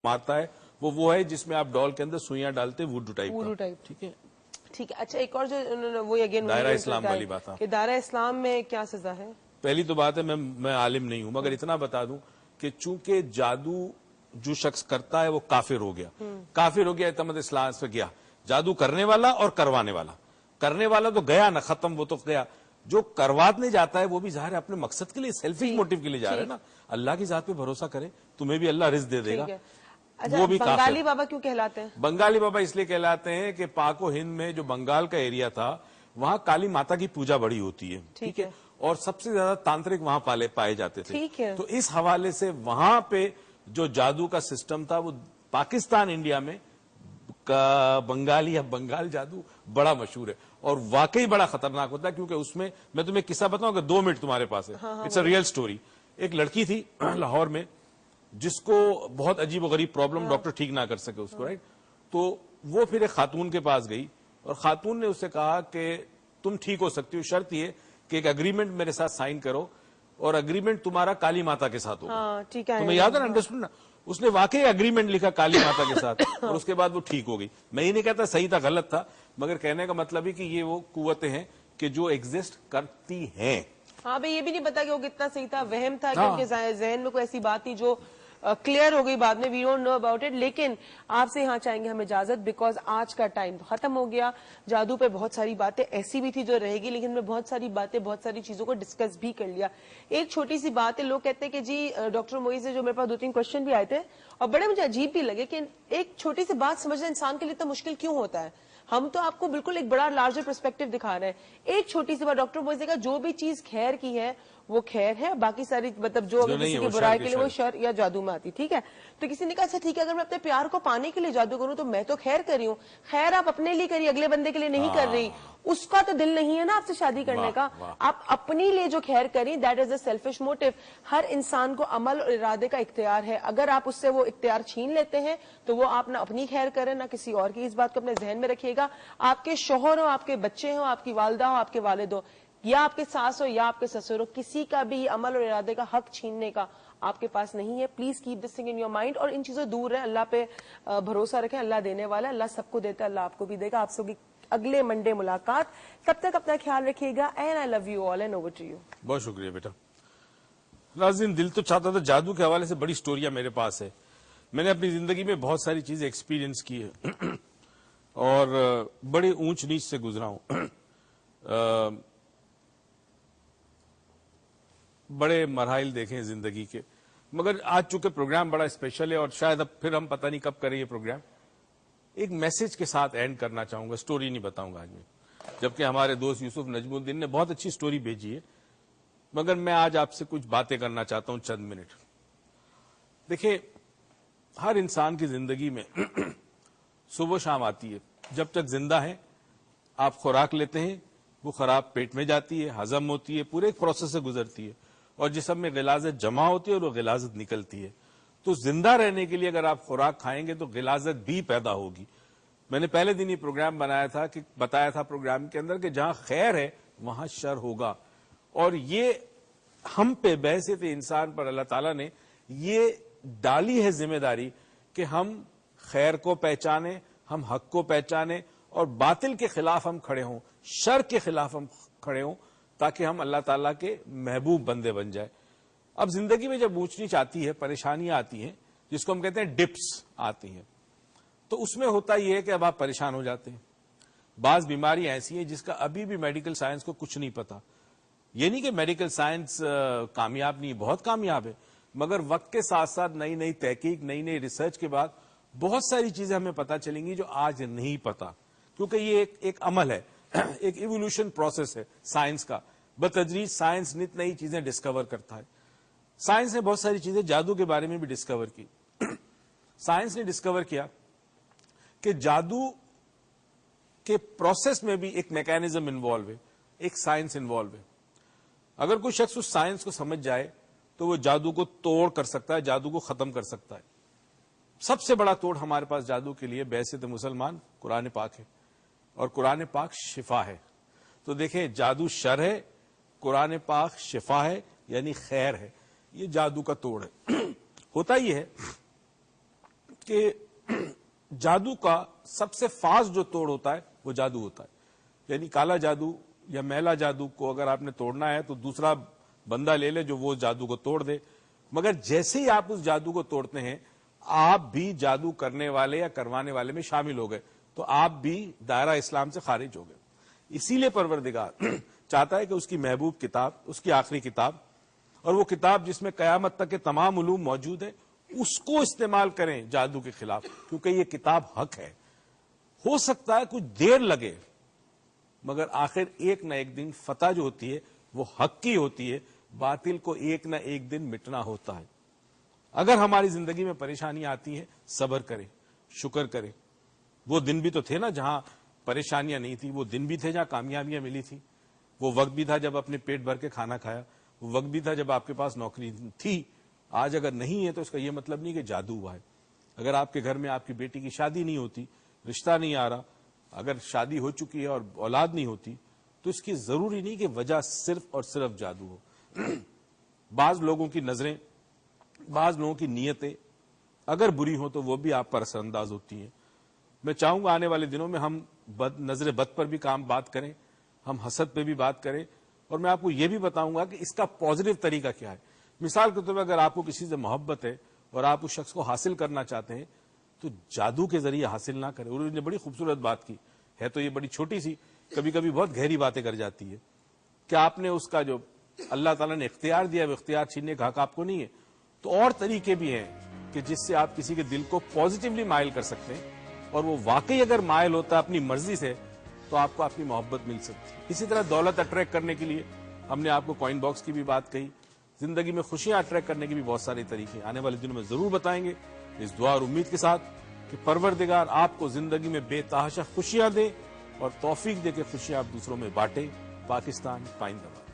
آتا ہے وہ ہے جس میں آپ ڈال کے اندر سوئیاں ڈالتے ووڈو ٹائپ. ٹھیک ہے ٹھیک ہے. اچھا ایک اور جو وہ اگین دائرہ اسلام والی بات کہ دائرہ اسلام میں کیا سزا ہے؟ پہلی تو بات ہے میں عالم نہیں ہوں مگر اتنا بتا دوں کہ چونکہ جادو جو شخص کرتا ہے وہ کافر ہو گیا. کافر ہو گیا اعتماد اسلام سے گیا. جادو کرنے والا اور کروانے والا. کرنے والا تو گیا نا ختم وہ تو گیا. جو کروانے جاتا ہے وہ بھی ظاہر ہے اپنے مقصد کے لیے سیلفش موٹیو کے لیے جا رہا ہے نا. اللہ کی ذات پہ بھروسہ کرے تمہیں بھی اللہ رزق دے دے گا. وہ بھی بنگالی بابا کیوں کہلاتے ہیں؟ بنگالی بابا اس لیے کہلاتے ہیں کہ پاک و ہند میں جو بنگال کا ایریا تھا وہاں کالی ماتا کی پوجا بڑی ہوتی ہے. ٹھیک ہے. اور سب سے زیادہ تانترک وہاں پائے جاتے تھے. تو اس حوالے سے وہاں پہ جو جادو کا سسٹم تھا وہ پاکستان انڈیا میں بنگالی یا بنگال جادو بڑا مشہور ہے اور واقعی بڑا خطرناک ہوتا ہے کیونکہ اس میں تمہیں قصہ بتاؤں کہ 2 منٹ تمہارے پاس ہے. It's a real story. ایک لڑکی تھی لاہور میں جس کو بہت عجیب و غریب پرابلم ڈاکٹر ٹھیک نہ کر سکے اس کو. رائٹ. تو وہ پھر ایک خاتون کے پاس گئی اور خاتون نے اسے کہا کہ تم ٹھیک ہو سکتی ہو شرط یہ کہ ایک اگریمنٹ میرے ساتھ سائن کرو اور اگریمنٹ تمہارا کالی ماتا کے ساتھ ہوگا. تمہیں یاد ہے نا انڈرسٹینڈ نا. اس نے واقعی اگریمنٹ لکھا کالی ماتا کے ساتھ اور اس کے بعد وہ ٹھیک ہو گئی. میں یہ نہیں کہتا صحیح تھا غلط تھا مگر کہنے کا مطلب ہے کہ یہ وہ قوتیں ہیں کہ جو ایگزسٹ کرتی ہیں. ہاں بھائی یہ بھی نہیں پتا کہ وہ کتنا صحیح تھا وہم تھا کہ ان کے ذہن میں کوئی ایسی بات تھی جو کلیئر ہو گئی بعد میں. We don't know about it. لیکن آپ سے یہاں چاہیں گے ہم اجازت بیکاز آج کا ٹائم ختم ہو گیا. جادو پہ بہت ساری باتیں ایسی بھی تھی جو رہے گی لیکن ہم نے بہت ساری باتیں بہت ساری چیزوں کو ڈسکس بھی کر لیا. ایک چھوٹی سی بات ہے. لوگ کہتے ہیں کہ جی ڈاکٹر معیز سے جو میرے پاس 2-3 کوشچن بھی آئے تھے اور بڑے مجھے عجیب بھی لگے کہ ایک چھوٹی سی بات سمجھنا انسان کے لیے اتنا مشکل کیوں ہوتا ہے. ہم تو آپ کو بالکل ایک بڑا لارجر پرسپیکٹو دکھا رہے ہیں. ایک چھوٹی سی بات ڈاکٹر معیز نے کہا جو بھی چیز خیر کی ہے وہ خیر ہے باقی ساری مطلب جو اگر کسی کی برائی کے لیے وہ شر یا جادو میں آتی. ٹھیک ہے. تو کسی نے کہا اچھا ٹھیک ہے اگر میں اپنے پیار کو پانے کے لیے جادو کروں تو میں تو خیر کر رہی ہوں. خیر آپ اپنے لیے کریے اگلے بندے کے لیے نہیں کر رہی. اس کا تو دل نہیں ہے نا آپ سے شادی کرنے کا. آپ اپنی لیے جو خیر کریں that is a selfish motive. ہر انسان کو عمل اور ارادے کا اختیار ہے. اگر آپ اس سے وہ اختیار چھین لیتے ہیں تو وہ آپ نہ اپنی خیر کریں نہ کسی اور کی. اس بات کو اپنے ذہن میں رکھیے گا. آپ کے شوہر ہو آپ کے بچے ہوں آپ کی والدہ ہو آپ کے والد ہو یا آپ کے ساس ہو یا آپ کے سسر ہو کسی کا بھی عمل اور ارادے کا حق چھیننے کا آپ کے پاس نہیں ہے. Please keep this thing in your mind اور ان چیزوں دور رہیں. اللہ پہ بھروسہ رکھیں. اللہ دینے والا ہے. اللہ سب کو دیتا ہے. اللہ آپ کو بھی دے گا. آپ سب اگلے منڈے ملاقات. تب تک اپنا خیال رکھیے گا. And I love you all and over to you. بہت شکریہ بیٹا. ناظرین دل تو چاہتا تھا جادو کے حوالے سے بڑی سٹوریاں میرے پاس ہے. میں نے اپنی زندگی میں بہت ساری چیزیں ایکسپیرینس کی ہے اور بڑے اونچ نیچ سے گزرا ہوں. بڑے مراحل دیکھے ہیں زندگی کے مگر آج چونکہ پروگرام بڑا اسپیشل ہے اور شاید اب پھر ہم پتہ نہیں کب کریں یہ پروگرام. ایک میسج کے ساتھ اینڈ کرنا چاہوں گا. سٹوری نہیں بتاؤں گا آج میں جبکہ ہمارے دوست یوسف نجم الدین نے بہت اچھی سٹوری بھیجی ہے مگر میں آج آپ سے کچھ باتیں کرنا چاہتا ہوں چند منٹ. دیکھیں ہر انسان کی زندگی میں صبح و شام آتی ہے. جب تک زندہ ہے آپ خوراک لیتے ہیں وہ خراب پیٹ میں جاتی ہے ہضم ہوتی ہے پورے ایک پروسیس سے گزرتی ہے اور جسم میں غلاظت جمع ہوتی ہے اور وہ غلاظت نکلتی ہے. تو زندہ رہنے کے لیے اگر آپ خوراک کھائیں گے تو غلاظت بھی پیدا ہوگی. میں نے پہلے دن یہ پروگرام بتایا تھا پروگرام کے اندر کہ جہاں خیر ہے وہاں شر ہوگا اور یہ ہم پہ بحیثیت انسان پر اللہ تعالیٰ نے یہ ڈالی ہے ذمہ داری کہ ہم خیر کو پہچانیں ہم حق کو پہچانیں اور باطل کے خلاف ہم کھڑے ہوں شر کے خلاف ہم کھڑے ہوں تاکہ ہم اللہ تعالیٰ کے محبوب بندے بن جائے. اب زندگی میں جب اونچ نیچ آتی ہے پریشانیاں آتی ہیں جس کو ہم کہتے ہیں ڈپس آتی ہیں تو اس میں ہوتا یہ ہے کہ اب آپ پریشان ہو جاتے ہیں. بعض بیماریاں ایسی ہیں جس کا ابھی بھی میڈیکل سائنس کو کچھ نہیں پتا. یہ نہیں کہ میڈیکل سائنس کامیاب نہیں بہت کامیاب ہے مگر وقت کے ساتھ ساتھ نئی نئی تحقیق نئی نئی ریسرچ کے بعد بہت ساری چیزیں ہمیں پتا چلیں گی جو آج نہیں پتا کیونکہ یہ ایک عمل ہے ایک ایوولوشن پروسیس ہے سائنس کا. بتدریج سائنس نت نئی چیزیں ڈسکور کرتا ہے. سائنس نے بہت ساری چیزیں جادو کے بارے میں بھی ڈسکور کی. سائنس نے ڈسکور کیا کہ جادو کے پروسیس میں بھی ایک میکینزم انوالو ہے ایک سائنس انوالو ہے. اگر کوئی شخص اس سائنس کو سمجھ جائے تو وہ جادو کو توڑ کر سکتا ہے جادو کو ختم کر سکتا ہے. سب سے بڑا توڑ ہمارے پاس جادو کے لیے بحیثیت مسلمان قرآن پاک ہے اور قرآن پاک شفا ہے. تو دیکھیں جادو شر ہے قرآن پاک شفا ہے یعنی خیر ہے. یہ جادو کا توڑ ہے. ہوتا یہ ہے کہ جادو کا سب سے فاسٹ جو توڑ ہوتا ہے وہ جادو ہوتا ہے. یعنی کالا جادو یا میلا جادو کو اگر آپ نے توڑنا ہے تو دوسرا بندہ لے لے جو وہ جادو کو توڑ دے. مگر جیسے ہی آپ اس جادو کو توڑتے ہیں آپ بھی جادو کرنے والے یا کروانے والے میں شامل ہو گئے, تو آپ بھی دائرہ اسلام سے خارج ہو گئے. اسی لیے پروردگار چاہتا ہے کہ اس کی محبوب کتاب, اس کی آخری کتاب, اور وہ کتاب جس میں قیامت تک کے تمام علوم موجود ہیں, اس کو استعمال کریں جادو کے خلاف, کیونکہ یہ کتاب حق ہے. ہو سکتا ہے کچھ دیر لگے مگر آخر ایک نہ ایک دن فتح جو ہوتی ہے وہ حق کی ہوتی ہے, باطل کو ایک نہ ایک دن مٹنا ہوتا ہے. اگر ہماری زندگی میں پریشانیاں آتی ہیں صبر کریں, شکر کریں. وہ دن بھی تو تھے نا جہاں پریشانیاں نہیں تھی, وہ دن بھی تھے جہاں کامیابیاں ملی تھی, وہ وقت بھی تھا جب اپنے پیٹ بھر کے کھانا کھایا, وہ وقت بھی تھا جب آپ کے پاس نوکری تھی. آج اگر نہیں ہے تو اس کا یہ مطلب نہیں کہ جادو ہوا ہے. اگر آپ کے گھر میں آپ کی بیٹی کی شادی نہیں ہوتی, رشتہ نہیں آ رہا, اگر شادی ہو چکی ہے اور اولاد نہیں ہوتی, تو اس کی ضروری نہیں کہ وجہ صرف اور صرف جادو ہو. بعض لوگوں کی نظریں, بعض لوگوں کی نیتیں اگر بری ہوں تو وہ بھی آپ پر اثر انداز ہوتی ہیں. میں چاہوں گا آنے والے دنوں میں ہم نظر بد پر بھی بات کریں, ہم حسد پہ بھی بات کریں, اور میں آپ کو یہ بھی بتاؤں گا کہ اس کا پازیٹو طریقہ کیا ہے. مثال کے طور پر اگر آپ کو کسی سے محبت ہے اور آپ اس شخص کو حاصل کرنا چاہتے ہیں تو جادو کے ذریعے حاصل نہ کریں. انہوں نے بڑی خوبصورت بات کی ہے, تو یہ بڑی چھوٹی سی, کبھی کبھی بہت گہری باتیں کر جاتی ہے. کہ آپ نے اس کا جو اللہ تعالیٰ نے اختیار دیا وہ اختیار چھیننے کا حق آپ کو نہیں ہے. تو اور طریقے بھی ہیں کہ جس سے آپ کسی کے دل کو پازیٹیولی مائل کر سکتے ہیں, اور وہ واقعی اگر مائل ہوتا ہے اپنی مرضی سے تو آپ کو اپنی محبت مل سکتی ہے. اسی طرح دولت اٹریکٹ کرنے کے لیے ہم نے آپ کو کوائن باکس کی بھی بات کہی. زندگی میں خوشیاں اٹریکٹ کرنے کے بھی بہت سارے طریقے آنے والے دنوں میں ضرور بتائیں گے, اس دعا اور امید کے ساتھ کہ پروردگار آپ کو زندگی میں بے تحاشا خوشیاں دے اور توفیق دے کے خوشیاں آپ دوسروں میں بانٹیں. پاکستان پائندہ باد.